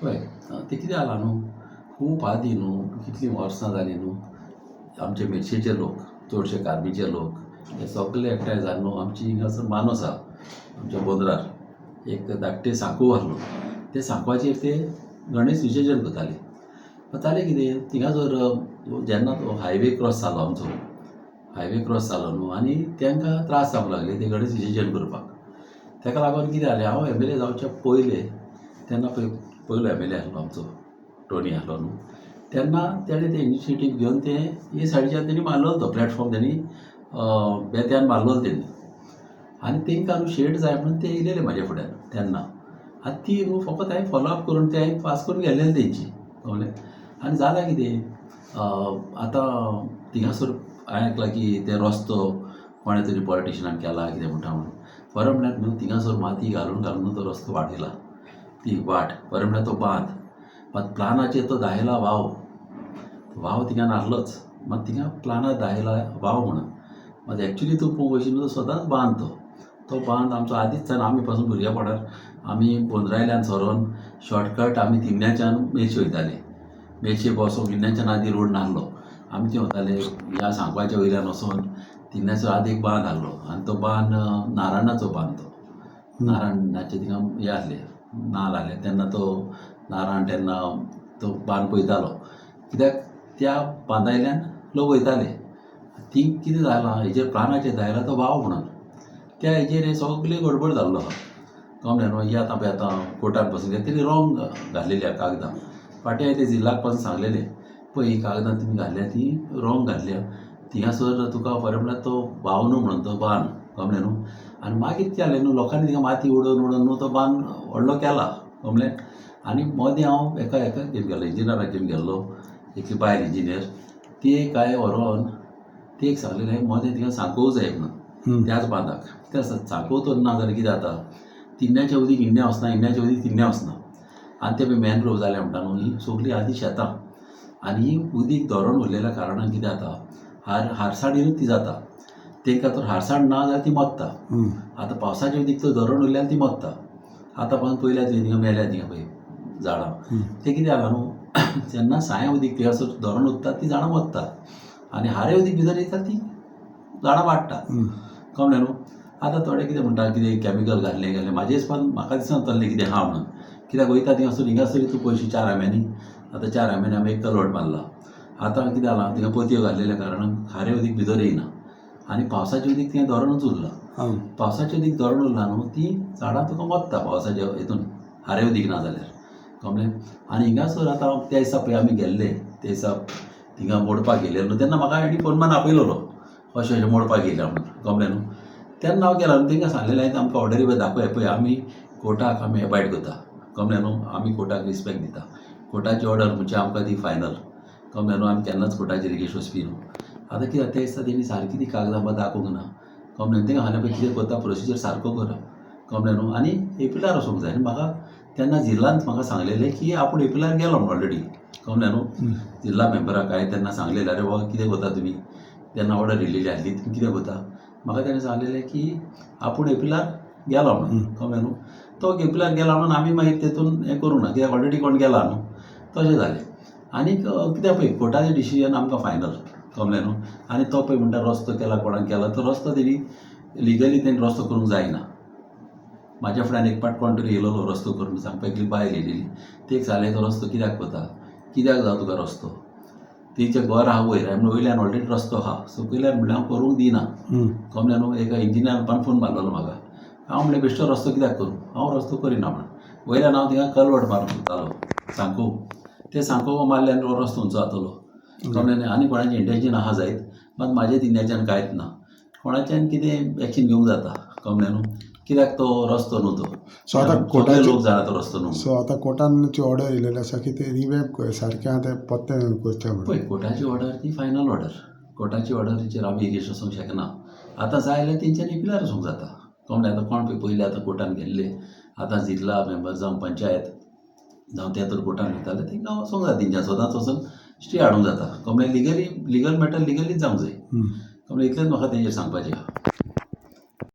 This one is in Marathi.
पळय ते कितें जालां न्हू, खूब आदीं न्हू, कितलीं वर्सां जालीं न्हू, आमचे मेर्शेचे लोक, चडशे कार्बीचे लोक हे सगळे एकठांय जावन न्हू आमची हिंगासर मान आसा आमच्या बोंदरार एक धाकटें सांकू आहलो. ते सांकवाचेर ते गणेश विसर्जन करताले. जालें कितें थिंगासर जेन्ना तो हायवे क्रॉस जालो आमचो, हायवे क्रॉस जालो न्हू आनी तांकां त्रास जावंक लागले ते गणेश विसर्जन करपाक. ताका लागून कितें जालें, हांव एम.एल.ए. जावच्या पयलें तेन्ना पयलो एम.एल.ए. आहलो आमचो टोनी आहलो न्हू, तेन्ना तेणें ते इनिशिएटीव घेवन ते हे सायडीच्यान तेणी मारलो तो प्लॅटफॉर्म तेणी बेत्यान मारलो तेणी आनी तांकां न्हू शेड जाय म्हणून ते येयलेले म्हाज्या फुड्यान तेन्ना. आतां ती न्हू फकत हांवें फॉलोअप करून ते हांवें पास करून गेल्लेले तेंची कळ्ळें. आनी जालां कितें आतां थिंगासर हांवें आयकलां की ते रस्तो कोणें तरी पॉलिटिशनान केला कितें म्हणटा म्हणून. खरें म्हणल्यार न्हू थिंगासर माती घालून घालून तो रस्तो वाडयला, ती वाट खरें म्हणल्यार तो बांद. मात प्लानाचेर तो दाखयला वाव थिंगा नासलोच, मात थिंगा प्लानार दाखयला वाव म्हणून. मात एक्चुली तूं पळोवंक वयशी न्हू तो सदांच बांद तो बांद आमचो आदींच सावन आमी पासून भुरगेपणार आमी बोंद्रायल्यान सरोन शॉर्टकट आमी तिन्न्याच्यान मेर्शे वयताले. मेर्शे पावसून तिन्न्याच्यान आदीं रोड नासलो, आमी थंय वताले ह्या सांकवाच्या वयल्यान वचोन तिन्न्याचो आदी एक बांद आहलो आनी तो बांद नारायणाचो बांद तो नारायणाचे थिंगा हे आहले नाल्ल आहले तेन्ना तो नारायण तेन्ना तो बांद पळयतालो कित्याक त्या बांदायल्यान लोक वयताले. ती कितें जालां हेजेर प्लानाचेर दाखयला तो वाव म्हणून त्या हेजेर हे सगळे गडबड जाल्लो आहा कळ्ळें न्हू. ही आतां पळय आतां कोर्टान पासून तेणी रॉंग घातलेली आहा कागदां. फाटीं हांवें ते जिल्लाक पासून सांगलेलें पळय ही कागदां तुमी घातल्या ती रॉंग घातल्या, थिंगासर तुका खरें म्हणल्यार तो वाव न्हू म्हणून तो बांद कळ्ळें न्हू. आनी मागीर कितें जालें न्हू लोकांनी थिंगा माती उडोवन उडोवन न्हू तो बांद व्हडलो केला कळ्ळें. आनी मदें हांव एका घेवन गेल्लो इंजिनियराक घेवन गेल्लो, एक बायल इंजिनियर, ती कांय व्हरोन ती एक सांगलेलें हांवें मदें थिंगा सांकोव जाय म्हणून त्याच बांदाक. कित्याक सांकोव तर ना जाल्यार कितें जाता, तिन्न्याच्या उदीक इन्नें वचना, इन्न्याच्या उदीक तिन्नें वचना आनी ते मॅनग्रोव जाले म्हणटा न्हू ही सगळीं आदीं शेतां आनी ही उदीक धरण उरलेल्या कारणान कितें जाता हारसाणीनूच ती जाता. तांकां तर हारसाण ना जाल्यार ती मरता. आतां पावसाचें उदीक तर धरण उरल्यार ती मरता. आतां पासून पयल्या थिंगा मेल्या थिंगा पळय झाडां तें कितें जालां न्हू जेन्ना सायें उदीक थिंगासर धरण उरता ती झाडां मरतात आनी हारें उदीक भितर येता ती झाडां वाडटात कळ्ळें न्हू. आतां थोडे कितें म्हणटा कितें कॅमिकल घातलें गेलें म्हाजे हिसपान म्हाका दिसनासलें कितें आहा म्हणून. कित्याक वयता थिंगासर हिंगासर तूं पयशे 4 एम.एल.नी आतां 4 एम.एल.नी आमी एक कलवट बांदला. आतां कितें जालां थिंगा पोतयो घातलेल्या कारणान हारें उदीक भितर येयना आनी पावसाचें उदीक थिंगा धरणूच उरलां. पावसाचें उदीक धरण उरलां न्हू ती झाडां तुका मरता पावसाच्या हितून हारें उदीक ना जाल्यार कळ्ळें. आनी हिंगासर आतां त्या दिसा पळय आमी गेल्ले ते दिसा थिंगा मोडपाक गेल्ले न्हू तेन्ना म्हाका आयडी फोनमान आपयलोलो अशें अशें मोडपाक येयल्या म्हणून कळ्ळें न्हू. तेन्ना हांव गेलो आनी तांकां सांगलेलें हांवें आमकां ऑर्डरी पळय दाखय पळय आमी कोर्टाक आमी एबायड करता कळ्ळें न्हू. आमी कोर्टाक रिस्पेक्ट दिता, कोर्टाची ऑर्डर म्हणजे आमकां ती फायनल कळ्ळें न्हू. आमी केन्नाच कोर्टाचेर रिगेश वचपी न्हू. आतां कितें जाता त्या दिसा तेणी सारकी ती कागदां बाबा दाखोवंक ना कळ्ळें. तांकां सांगलें पळय कितें करता प्रोसिजर सारको करा कळ्ळें न्हू. आनी एपिलार वचूंक जाय आनी म्हाका तेन्ना जिल्लांत म्हाका सांगलेलें की आपूण एपिलार गेलो म्हणून ऑलरेडी कळ्ळें न्हू. जिल्ला मेंबराक हांवें तेन्ना सांगलेलें अरे बाबा कितें करता तुमी तेन्ना ऑर्डर येयलेली आसली तुमी कितें करता. म्हाका तेणें सांगलेलें की आपूण एपिलार गेलो म्हणून कळ्ळें न्हू. तो एपिलार गेला म्हणून आमी मागीर तेतून हें करूं ना कित्याक ऑलरेडी कोण गेला न्हू तशें जालें. आनी कित्याक पळय कोर्टाचें डिसिजन आमकां फायनल कळ्ळें न्हू. आनी तो पळय म्हणटा रस्तो केला कोणाक केला तो रस्तो तेणी लिगली तेणी रस्तो करूंक जायना. म्हाज्या फुड्यान एक पाट कोण तरी येयलोलो रस्तो करून सांगपाक एकली बायल येयलेली तेक सांगलें तो रस्तो कित्याक करता, कित्याक जाय तुका रस्तो, तिचें घर आहा वयर आनी वयल्यान ऑलरेडी रस्तो आहा सकयल्यान म्हणल्यार हांव करूंक दिना कळ्ळें न्हू. एका इंजिनियरान फोन मारलेलो म्हाका, हांव म्हणलें बेश्टो रस्तो कित्याक करूं, हांव रस्तो करिना म्हणून वयल्यान हांव थिंगा कलवट मारूंक सोदतालो सांकोव. ते सांकोव मारल्यान रस्तो उंचो जातलो कळ्ळें न्हू. आनी कोणाचें इंटेन्शन आहा जायत मात म्हाजें तिन्न्याच्यान कांयच ना. कोणाच्यान कितें एक्शन घेवंक जाता कळ्ळें न्हू. कित्याक तो रस्तो न्हू तो. सो आतां कोर्टाचे लोक जाणा तो रस्तो न्हू. सो आतां कोर्टानची ऑर्डर येयलेली आसा की ते रिवॅम्प सारकें आतां पत्तें करचें म्हणून. पळय कोर्टाची ऑर्डर ती फायनल ऑर्डर, कोर्टाची ऑर्डरीचेर आमी एगेश वचूंक शकना. आतां जाय जाल्यार तेंच्यांनी एपिलार वचूंक जाता कळ्ळें. आतां कोण पळय पयलीं आतां कोर्टान गेल्ले आतां जिल्ला मेंबर जावं पंचायत जावं ते तर कोर्टान वयताले तेंकां वचूंक जाता तेंच्यान सदांच वचून स्टे हाडूंक जाता कळ्ळें. लीगल मॅटर लिगलीच जावंक जाय कळ्ळें. इतलेंच म्हाका तेंचेर सांगपाचें आहा.